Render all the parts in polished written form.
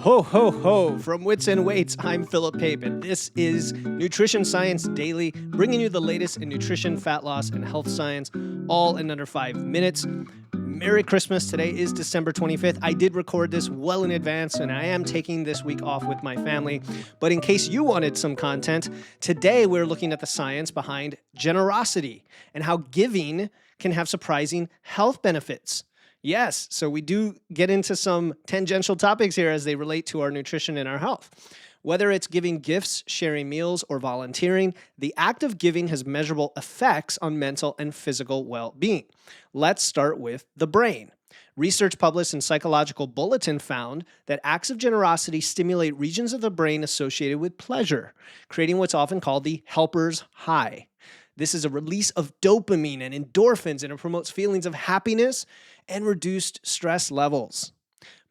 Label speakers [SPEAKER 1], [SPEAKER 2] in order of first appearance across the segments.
[SPEAKER 1] Ho, ho, ho. From Wits and Weights, I'm Philip Pape, and this is Nutrition Science Daily, bringing you the latest in nutrition, fat loss, and health science, all in under 5 minutes. Merry Christmas. Today is December 25th. I did record this well in advance, and I am taking this week off with my family. But in case you wanted some content, today we're looking at the science behind generosity and how giving can have surprising health benefits. Yes, so we do get into some tangential topics here as they relate to our nutrition and our health. Whether it's giving gifts, sharing meals, or volunteering, the act of giving has measurable effects on mental and physical well-being. Let's start with the brain. Research published in Psychological Bulletin found that acts of generosity stimulate regions of the brain associated with pleasure, creating what's often called the helper's high. This is a release of dopamine and endorphins, and it promotes feelings of happiness and reduced stress levels.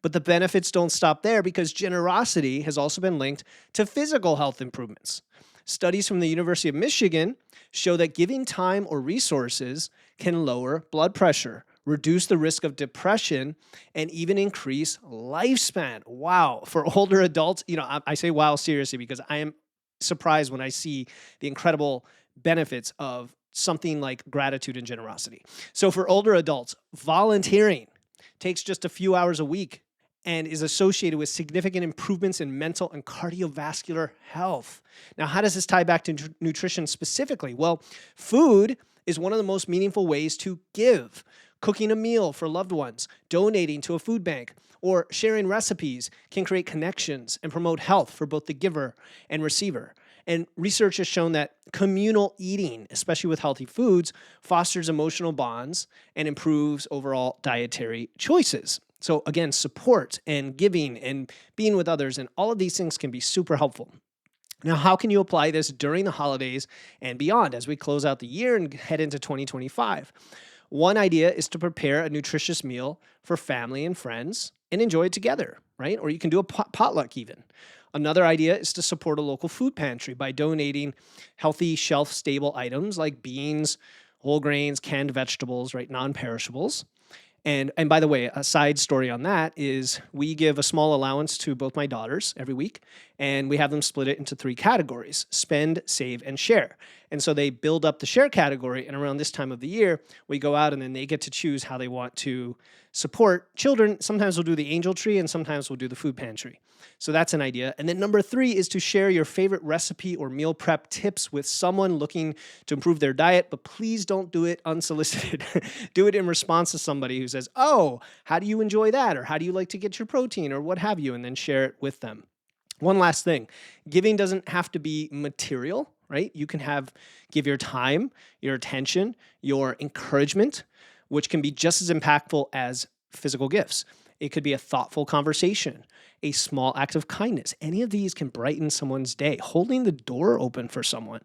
[SPEAKER 1] But the benefits don't stop there, because generosity has also been linked to physical health improvements. Studies from the University of Michigan show that giving time or resources can lower blood pressure, reduce the risk of depression, and even increase lifespan. Wow. For older adults, I say wow seriously, because I am surprised when I see the incredible benefits of something like gratitude and generosity. So for older adults, volunteering takes just a few hours a week and is associated with significant improvements in mental and cardiovascular health. Now, how does this tie back to nutrition specifically? Well, food is one of the most meaningful ways to give. Cooking a meal for loved ones, donating to a food bank, or sharing recipes can create connections and promote health for both the giver and receiver. And research has shown that communal eating, especially with healthy foods, fosters emotional bonds and improves overall dietary choices. So again, support and giving and being with others and all of these things can be super helpful. Now, how can you apply this during the holidays and beyond as we close out the year and head into 2025? One idea is to prepare a nutritious meal for family and friends and enjoy it together, right? Or you can do a potluck even. Another idea is to support a local food pantry by donating healthy, shelf-stable items like beans, whole grains, canned vegetables, right, non-perishables. And by the way, a side story on that is we give a small allowance to both my daughters every week, and we have them split it into 3 categories: spend, save, and share. And so they build up the share category, and around this time of the year, we go out and then they get to choose how they want to support children. Sometimes we'll do the angel tree, and sometimes we'll do the food pantry. So that's an idea. And then number 3 is to share your favorite recipe or meal prep tips with someone looking to improve their diet, but please don't do it unsolicited. Do it in response to somebody who says, oh, how do you enjoy that? Or how do you like to get your protein or what have you? And then share it with them. One last thing, giving doesn't have to be material, right? You can give your time, your attention, your encouragement, which can be just as impactful as physical gifts. It could be a thoughtful conversation, a small act of kindness. Any of these can brighten someone's day, holding the door open for someone.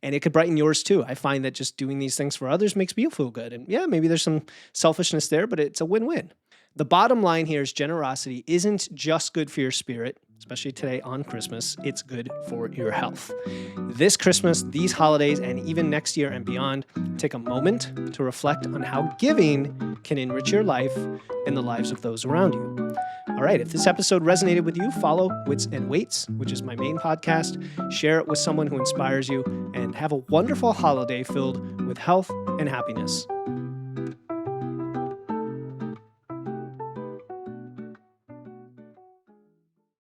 [SPEAKER 1] And it could brighten yours too. I find that just doing these things for others makes me feel good. And yeah, maybe there's some selfishness there, but it's a win-win. The bottom line here is generosity isn't just good for your spirit, especially today on Christmas. It's good for your health. This Christmas, these holidays, and even next year and beyond, take a moment to reflect on how giving can enrich your life and the lives of those around you. All right, if this episode resonated with you, follow Wits and Weights, which is my main podcast. Share it with someone who inspires you, and have a wonderful holiday filled with health and happiness.